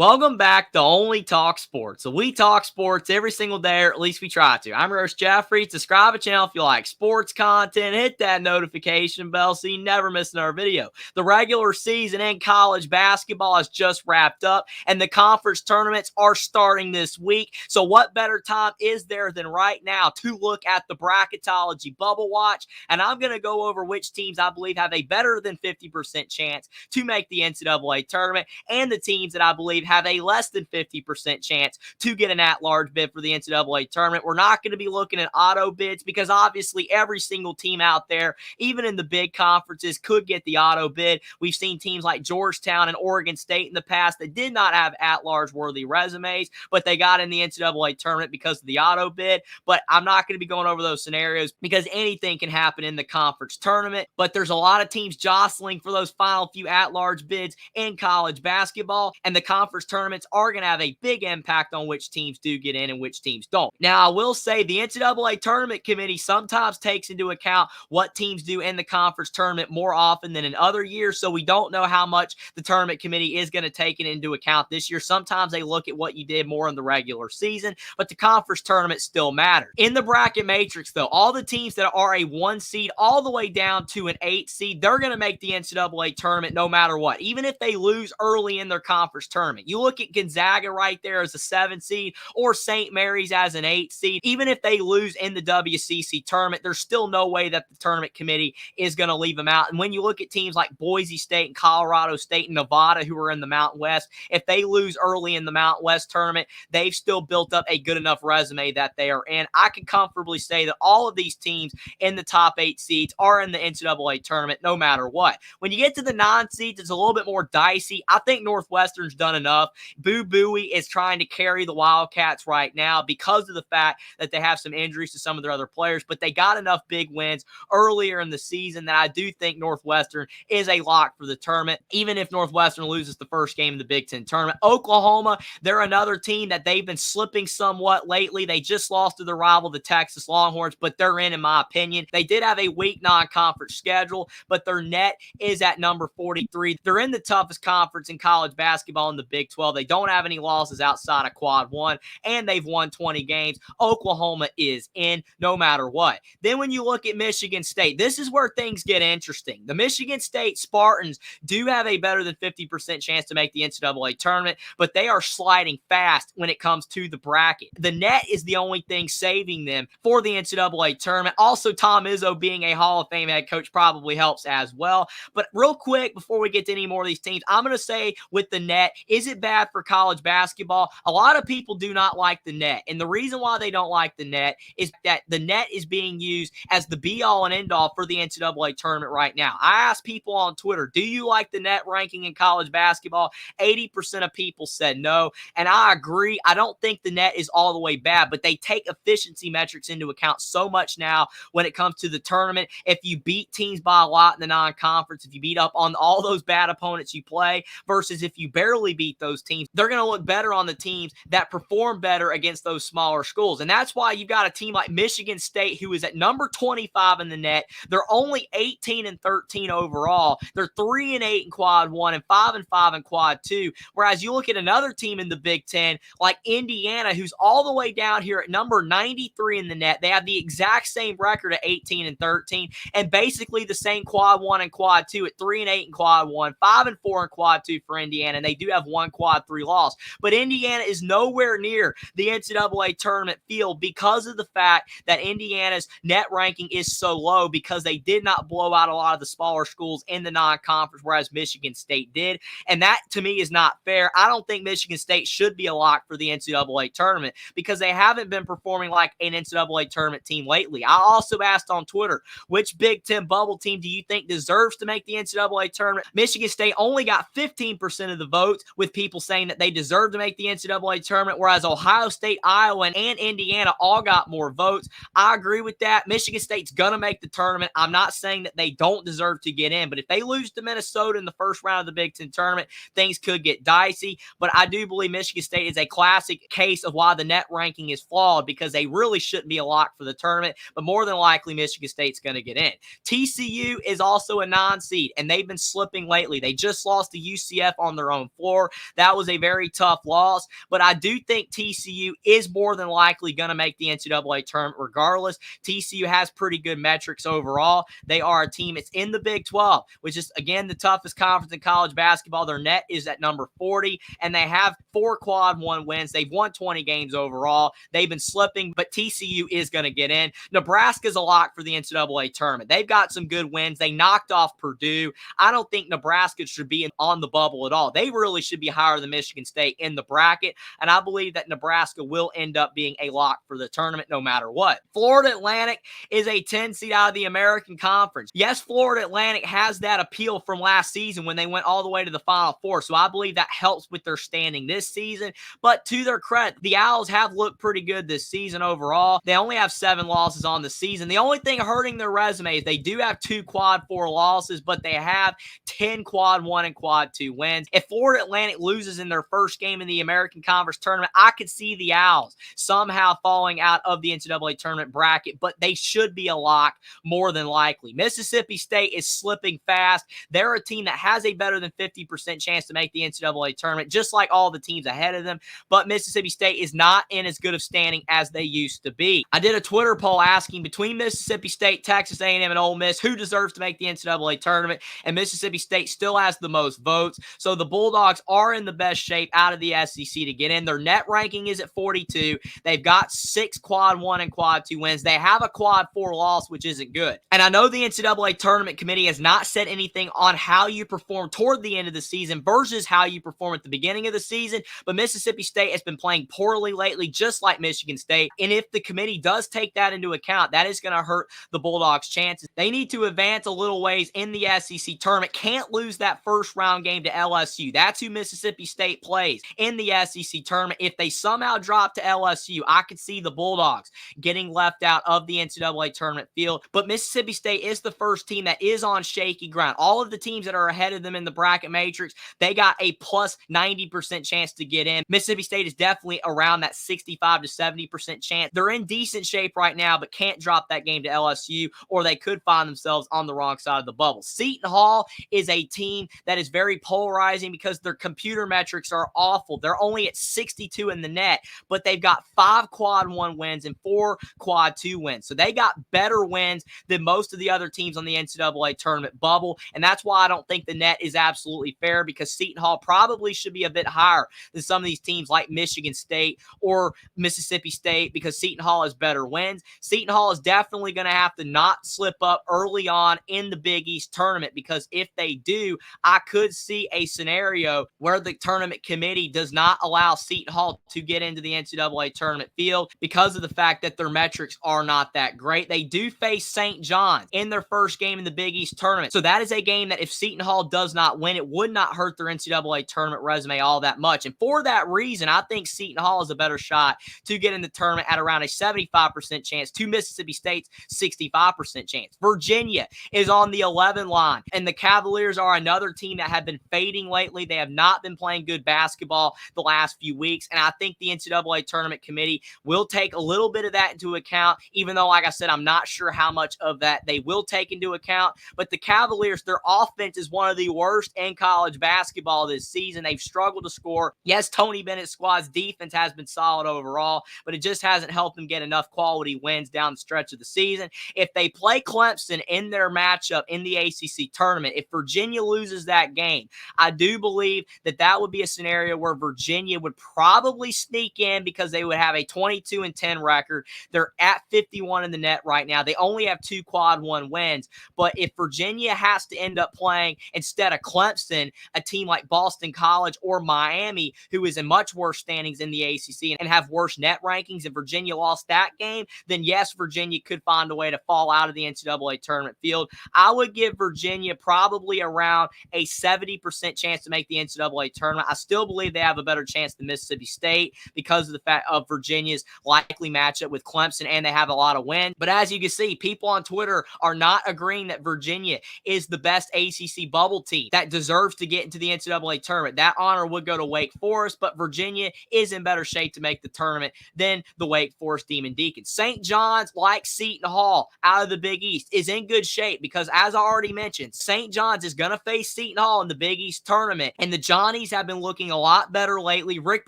Welcome back to Only Talk Sports. So we talk sports every single day, or at least we try to. I'm Roche Jeffrey. Subscribe to the channel if you like sports content. Hit that notification bell so you never miss another video. The regular season in college basketball has just wrapped up, and the conference tournaments are starting this week. So what better time is there than right now to look at the Bracketology Bubble Watch? And I'm going to go over which teams I believe have a better than 50% chance to make the NCAA tournament, and the teams that I believe have a less than 50% chance to get an at-large bid for the NCAA tournament. We're not going to be looking at auto bids because obviously every single team out there, even in the big conferences, could get the auto bid. We've seen teams like Georgetown and Oregon State in the past that did not have at-large worthy resumes, but they got in the NCAA tournament because of the auto bid. But I'm not going to be going over those scenarios because anything can happen in the conference tournament. But there's a lot of teams jostling for those final few at-large bids in college basketball, and the conference tournaments are going to have a big impact on which teams do get in and which teams don't. Now, I will say the NCAA tournament committee sometimes takes into account what teams do in the conference tournament more often than in other years, so we don't know how much the tournament committee is going to take it into account this year. Sometimes they look at what you did more in the regular season, but the conference tournament still matters. In the bracket matrix, though, all the teams that are a 1 seed all the way down to an 8 seed, they're going to make the NCAA tournament no matter what, even if they lose early in their conference tournament. You look at Gonzaga right there as a 7 seed or St. Mary's as an 8 seed. Even if they lose in the WCC tournament, there's still no way that the tournament committee is going to leave them out. And when you look at teams like Boise State and Colorado State and Nevada who are in the Mountain West, if they lose early in the Mountain West tournament, they've still built up a good enough resume that they are in. I can comfortably say that all of these teams in the top 8 seeds are in the NCAA tournament no matter what. When you get to the 9 seeds, it's a little bit more dicey. I think Northwestern's done enough. Boo Buie is trying to carry the Wildcats right now because of the fact that they have some injuries to some of their other players, but they got enough big wins earlier in the season that I do think Northwestern is a lock for the tournament, even if Northwestern loses the first game of the Big Ten tournament. Oklahoma, they're another team that they've been slipping somewhat lately. They just lost to their rival, the Texas Longhorns, but they're in my opinion. They did have a weak non-conference schedule, but their net is at number 43. They're in the toughest conference in college basketball in the Big 12. They don't have any losses outside of Quad 1, and they've won 20 games. Oklahoma is in no matter what. Then when you look at Michigan State, this is where things get interesting. The Michigan State Spartans do have a better than 50% chance to make the NCAA tournament, but they are sliding fast when it comes to the bracket. The net is the only thing saving them for the NCAA tournament. Also, Tom Izzo being a Hall of Fame head coach probably helps as well. But real quick, before we get to any more of these teams, I'm going to say with the net, is it bad for college basketball? A lot of people do not like the net. And the reason why they don't like the net is that the net is being used as the be-all and end-all for the NCAA tournament right now. I asked people on Twitter, do you like the net ranking in college basketball? 80% of people said no. And I agree. I don't think the net is all the way bad, but they take efficiency metrics into account so much now when it comes to the tournament. If you beat teams by a lot in the non-conference, if you beat up on all those bad opponents you play versus if you barely beat those teams, they're going to look better on the teams that perform better against those smaller schools. And that's why you've got a team like Michigan State who is at number 25 in the net. They're only 18-13 overall. They're 3-8 in Quad 1 and 5-5 in Quad 2. Whereas you look at another team in the Big Ten like Indiana, who's all the way down here at number 93 in the net. They have the exact same record at 18-13 and basically the same Quad 1 and Quad 2 at 3-8 in Quad 1, 5-4 in Quad 2 for Indiana, and they do have one Quad 3 loss. But Indiana is nowhere near the NCAA tournament field because of the fact that Indiana's net ranking is so low because they did not blow out a lot of the smaller schools in the non-conference, whereas Michigan State did. And that, to me, is not fair. I don't think Michigan State should be a lock for the NCAA tournament because they haven't been performing like an NCAA tournament team lately. I also asked on Twitter, which Big Ten bubble team do you think deserves to make the NCAA tournament? Michigan State only got 15% of the votes, with people saying that they deserve to make the NCAA tournament, whereas Ohio State, Iowa, and Indiana all got more votes. I agree with that. Michigan State's going to make the tournament. I'm not saying that they don't deserve to get in, but if they lose to Minnesota in the first round of the Big Ten tournament, things could get dicey. But I do believe Michigan State is a classic case of why the net ranking is flawed because they really shouldn't be a lock for the tournament, but more than likely Michigan State's going to get in. TCU is also a non-seed, and they've been slipping lately. They just lost to UCF on their own floor. That was a very tough loss, but I do think TCU is more than likely going to make the NCAA tournament regardless. TCU has pretty good metrics overall. They are a team. It's in the Big 12, which is, again, the toughest conference in college basketball. Their net is at number 40, and they have 4 quad 1 wins. They've won 20 games overall. They've been slipping, but TCU is going to get in. Nebraska's a lock for the NCAA tournament. They've got some good wins. They knocked off Purdue. I don't think Nebraska should be on the bubble at all. They really should be higher than Michigan State in the bracket, and I believe that Nebraska will end up being a lock for the tournament no matter what. Florida Atlantic is a 10 seed out of the American Conference. Yes, Florida Atlantic has that appeal from last season when they went all the way to the Final Four, so I believe that helps with their standing this season. But to their credit, the Owls have looked pretty good this season overall. They only have 7 losses on the season. The only thing hurting their resume is they do have 2 quad 4 losses, but they have 10 quad 1 and quad 2 wins. If Florida Atlantic loses in their first game in the American Conference tournament, I could see the Owls somehow falling out of the NCAA tournament bracket, but they should be a lock more than likely. Mississippi State is slipping fast. They're a team that has a better than 50% chance to make the NCAA tournament, just like all the teams ahead of them, but Mississippi State is not in as good of standing as they used to be. I did a Twitter poll asking between Mississippi State, Texas A&M, and Ole Miss, who deserves to make the NCAA tournament, and Mississippi State still has the most votes, so the Bulldogs are in the best shape out of the SEC to get in. Their net ranking is at 42. They've got 6 quad 1 and quad 2 wins. They have a quad 4 loss, which isn't good. And I know the NCAA tournament committee has not said anything on how you perform toward the end of the season versus how you perform at the beginning of the season, but Mississippi State has been playing poorly lately, just like Michigan State. And if the committee does take that into account, that is going to hurt the Bulldogs' chances. They need to advance a little ways in the SEC tournament. Can't lose that first round game to LSU. That's who Mississippi State plays in the SEC tournament. If they somehow drop to LSU, I could see the Bulldogs getting left out of the NCAA tournament field. But Mississippi State is the first team that is on shaky ground. All of the teams that are ahead of them in the bracket matrix, they got a plus 90% chance to get in. Mississippi State is definitely around that 65 to 70% chance. They're in decent shape right now, but can't drop that game to LSU, or they could find themselves on the wrong side of the bubble. Seton Hall is a team that is very polarizing because their computer metrics are awful. They're only at 62 in the net, but they've got 5 quad 1 wins and 4 quad 2 wins. So they got better wins than most of the other teams on the NCAA tournament bubble, and that's why I don't think the net is absolutely fair, because Seton Hall probably should be a bit higher than some of these teams like Michigan State or Mississippi State, because Seton Hall has better wins. Seton Hall is definitely going to have to not slip up early on in the Big East tournament, because if they do, I could see a scenario where the tournament committee does not allow Seton Hall to get into the NCAA tournament field because of the fact that their metrics are not that great. They do face St. John's in their first game in the Big East tournament. So that is a game that if Seton Hall does not win, it would not hurt their NCAA tournament resume all that much. And for that reason, I think Seton Hall is a better shot to get in the tournament at around a 75% chance to Mississippi State's 65% chance. Virginia is on the 11 line, and the Cavaliers are another team that have been fading lately. They have not been playing good basketball the last few weeks, and I think the NCAA tournament committee will take a little bit of that into account, even though, like I said, I'm not sure how much of that they will take into account. But the Cavaliers, their offense is one of the worst in college basketball this season. They've struggled to score. Yes, Tony Bennett's squad's defense has been solid overall, but it just hasn't helped them get enough quality wins down the stretch of the season. If they play Clemson in their matchup in the ACC tournament, if Virginia loses that game, I do believe that that would be a scenario where Virginia would probably sneak in because they would have a 22-10 record. They're at 51 in the net right now. They only have 2 quad 1 wins, but if Virginia has to end up playing instead of Clemson, a team like Boston College or Miami, who is in much worse standings in the ACC and have worse net rankings, and Virginia lost that game, then yes, Virginia could find a way to fall out of the NCAA tournament field. I would give Virginia probably around a 70% chance to make the NCAA tournament. I still believe they have a better chance than Mississippi State because of the fact of Virginia's likely matchup with Clemson, and they have a lot of wins. But as you can see, people on Twitter are not agreeing that Virginia is the best ACC bubble team that deserves to get into the NCAA tournament. That honor would go to Wake Forest, but Virginia is in better shape to make the tournament than the Wake Forest Demon Deacons. St. John's, like Seton Hall out of the Big East, is in good shape because, as I already mentioned, St. John's is going to face Seton Hall in the Big East tournament, and the John Bunnies have been looking a lot better lately. Rick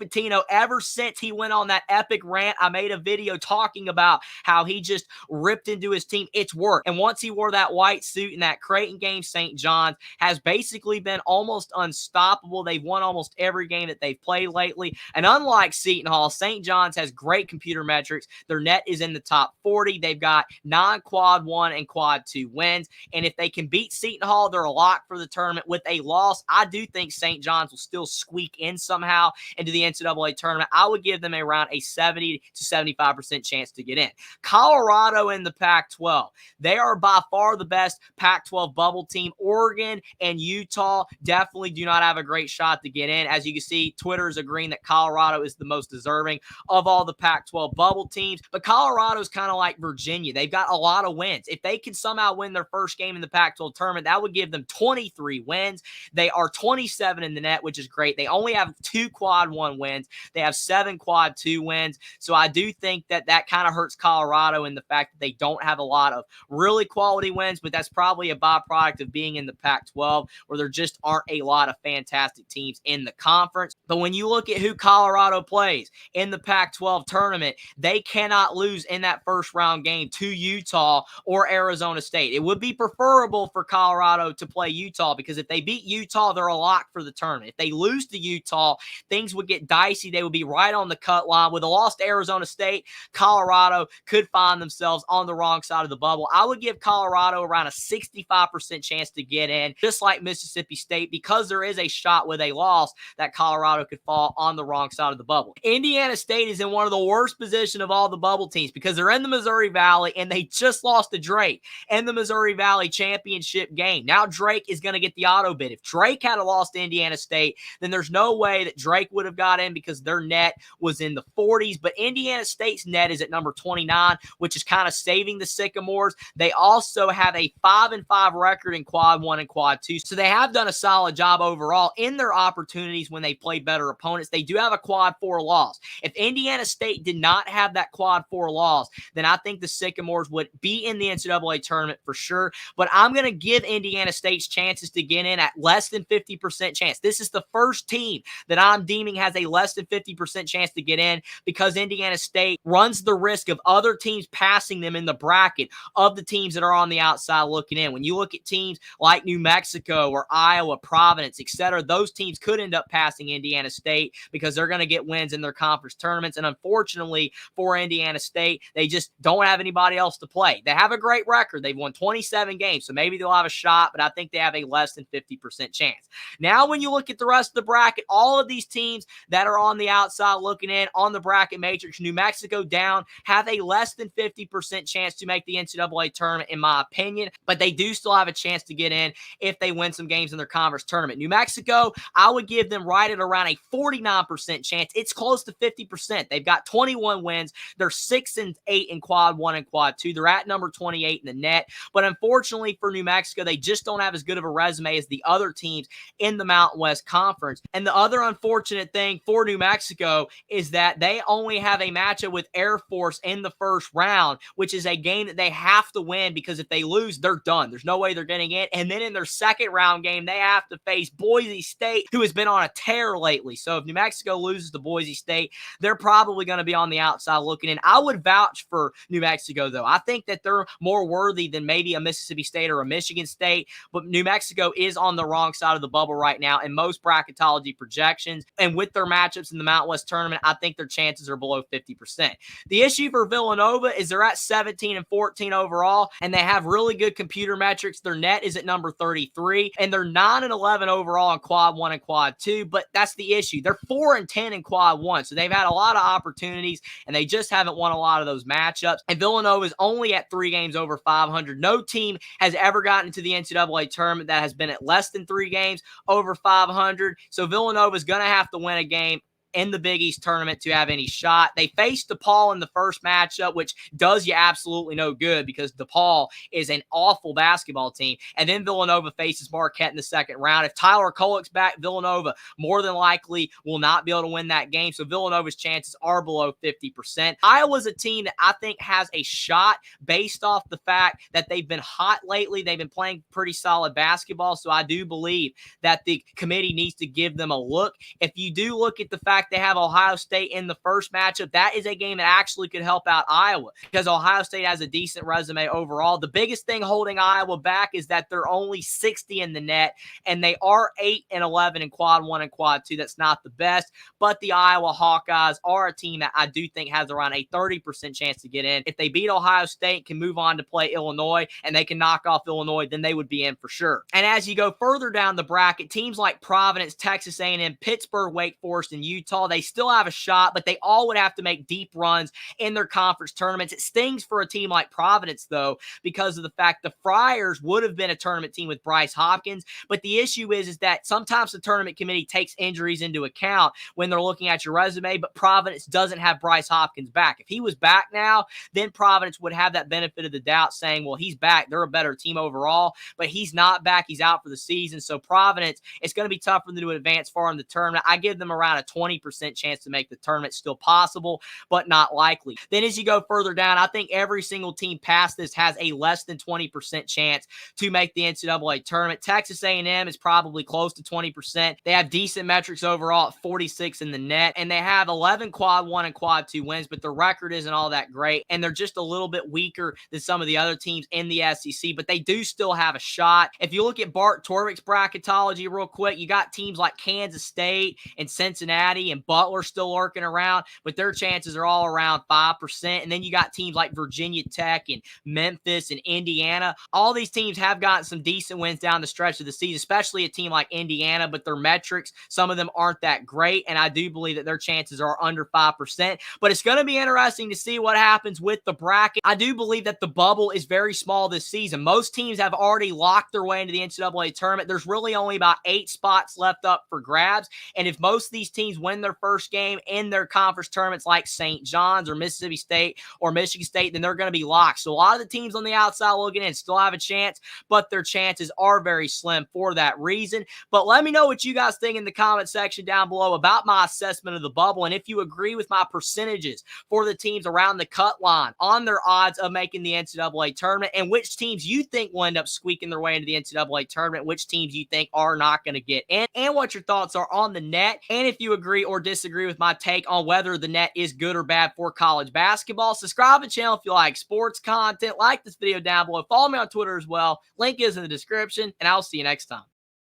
Pitino, ever since he went on that epic rant, I made a video talking about how he just ripped into his team. It's worked. And once he wore that white suit in that Creighton game, St. John's has basically been almost unstoppable. They've won almost every game that they've played lately. And unlike Seton Hall, St. John's has great computer metrics. Their net is in the top 40. They've got 9 quad 1 and quad 2 wins. And if they can beat Seton Hall, they're a lock for the tournament. With a loss, I do think St. John's will still squeak in somehow into the NCAA tournament. I would give them around a 70 to 75% chance to get in. Colorado in the Pac-12. They are by far the best Pac-12 bubble team. Oregon and Utah definitely do not have a great shot to get in. As you can see, Twitter is agreeing that Colorado is the most deserving of all the Pac-12 bubble teams. But Colorado is kind of like Virginia. They've got a lot of wins. If they can somehow win their first game in the Pac-12 tournament, that would give them 23 wins. They are 27 in the net, which is great. They only have 2 quad 1 wins. They have 7 quad 2 wins. So I do think that that kind of hurts Colorado in the fact that they don't have a lot of really quality wins, but that's probably a byproduct of being in the Pac-12 where there just aren't a lot of fantastic teams in the conference. But when you look at who Colorado plays in the Pac-12 tournament, they cannot lose in that first round game to Utah or Arizona State. It would be preferable for Colorado to play Utah because if they beat Utah, they're a lock for the tournament. If they lose to Utah, things would get dicey. They would be right on the cut line. With a loss to Arizona State, Colorado could find themselves on the wrong side of the bubble. I would give Colorado around a 65% chance to get in, just like Mississippi State, because there is a shot with a loss that Colorado could fall on the wrong side of the bubble. Indiana State is in one of the worst positions of all the bubble teams because they're in the Missouri Valley and they just lost to Drake in the Missouri Valley championship game. Now Drake is going to get the auto bid. If Drake had a loss to Indiana State, then there's no way that Drake would have got in because their net was in the 40s. But Indiana State's net is at number 29, which is kind of saving the Sycamores. They also have a 5-5 record in quad 1 and quad 2. So they have done a solid job overall in their opportunities when they play better opponents. They do have a quad 4 loss. If Indiana State did not have that quad 4 loss, then I think the Sycamores would be in the NCAA tournament for sure. But I'm going to give Indiana State's chances to get in at less than 50% chance. This is the first team that I'm deeming has a less than 50% chance to get in because Indiana State runs the risk of other teams passing them in the bracket of the teams that are on the outside looking in. When you look at teams like New Mexico or Iowa, Providence, etc., those teams could end up passing Indiana State because they're going to get wins in their conference tournaments. And unfortunately for Indiana State, they just don't have anybody else to play. They have a great record. They've won 27 games, so maybe they'll have a shot, but I think they have a less than 50% chance. Now, when you look at the rest of the bracket, all of these teams that are on the outside looking in on the bracket matrix, New Mexico down, have a less than 50% chance to make the NCAA tournament, in my opinion, but they do still have a chance to get in if they win some games in their conference tournament. New Mexico, I would give them right at around a 49% chance. It's close to 50%. They've got 21 wins. They're 6-8 in quad 1 and quad 2. They're at number 28 in the net, but unfortunately for New Mexico, they just don't have as good of a resume as the other teams in the Mountain West Conference. And the other unfortunate thing for New Mexico is that they only have a matchup with Air Force in the first round, which is a game that they have to win because if they lose, they're done. There's no way they're getting in. And then in their second round game, they have to face Boise State, who has been on a tear lately. So if New Mexico loses to Boise State, they're probably going to be on the outside looking in. I would vouch for New Mexico, though. I think that they're more worthy than maybe a Mississippi State or a Michigan State, but New Mexico is on the wrong side of the bubble right now in most bracketology projections. And with their matchups in the Mountain West tournament, I think their chances are below 50%. The issue for Villanova is they're at 17-14 overall, and they have really good computer metrics. Their net is at number 33, and they're 9-11 overall in quad 1 and quad 2, but that's the issue. They're 4-10 in quad 1, so they've had a lot of opportunities, and they just haven't won a lot of those matchups. And Villanova is only at 3 games over 500. No team has ever gotten to the NCAA tournament that has been at less than 3 games over 500, so Villanova is going to have to win a game in the Big East tournament to have any shot. They faced DePaul in the first matchup, which does you absolutely no good because DePaul is an awful basketball team. And then Villanova faces Marquette in the second round. If Tyler Kolek's back, Villanova more than likely will not be able to win that game. So Villanova's chances are below 50%. Iowa's a team that I think has a shot based off the fact that they've been hot lately. They've been playing pretty solid basketball. So I do believe that the committee needs to give them a look. If you do look at the fact they have Ohio State in the first matchup, that is a game that actually could help out Iowa because Ohio State has a decent resume overall. The biggest thing holding Iowa back is that they're only 60 in the net, and they are 8-11 in quad 1 and quad 2. That's not the best, but the Iowa Hawkeyes are a team that I do think has around a 30% chance to get in. If they beat Ohio State, can move on to play Illinois, and they can knock off Illinois, then they would be in for sure. And as you go further down the bracket, teams like Providence, Texas A&M, Pittsburgh, Wake Forest, and Utah, they still have a shot, but they all would have to make deep runs in their conference tournaments. It stings for a team like Providence, though, because of the fact the Friars would have been a tournament team with Bryce Hopkins, but the issue is that sometimes the tournament committee takes injuries into account when they're looking at your resume, but Providence doesn't have Bryce Hopkins back. If he was back now, then Providence would have that benefit of the doubt saying, well, he's back. They're a better team overall, but he's not back. He's out for the season. So Providence, it's going to be tough for them to advance far in the tournament. I give them around a 20% chance to make the tournament. Still possible, but not likely. Then as you go further down, I think every single team past this has a less than 20% chance to make the NCAA tournament. Texas A&M is probably close to 20%. They have decent metrics overall at 46 in the net, and they have 11 quad 1 and quad 2 wins, but the record isn't all that great, and they're just a little bit weaker than some of the other teams in the SEC, but they do still have a shot. If you look at Bart Torvik's bracketology real quick, you got teams like Kansas State and Cincinnati and Butler still lurking around, but their chances are all around 5%. And then you got teams like Virginia Tech and Memphis and Indiana. All these teams have gotten some decent wins down the stretch of the season, especially a team like Indiana, but their metrics, some of them aren't that great, and I do believe that their chances are under 5%. But it's going to be interesting to see what happens with the bracket. I do believe that the bubble is very small this season. Most teams have already locked their way into the NCAA tournament. There's really only about 8 spots left up for grabs, and if most of these teams win their first game in their conference tournaments like St. John's or Mississippi State or Michigan State, then they're going to be locked. So a lot of the teams on the outside looking in still have a chance, but their chances are very slim for that reason. But let me know what you guys think in the comment section down below about my assessment of the bubble, and if you agree with my percentages for the teams around the cut line on their odds of making the NCAA tournament, and which teams you think will end up squeaking their way into the NCAA tournament, which teams you think are not going to get in, and what your thoughts are on the net, and if you agree or disagree with my take on whether the net is good or bad for college basketball. Subscribe to the channel if you like sports content. Like this video down below. Follow me on Twitter as well. Link is in the description, and I'll see you next time.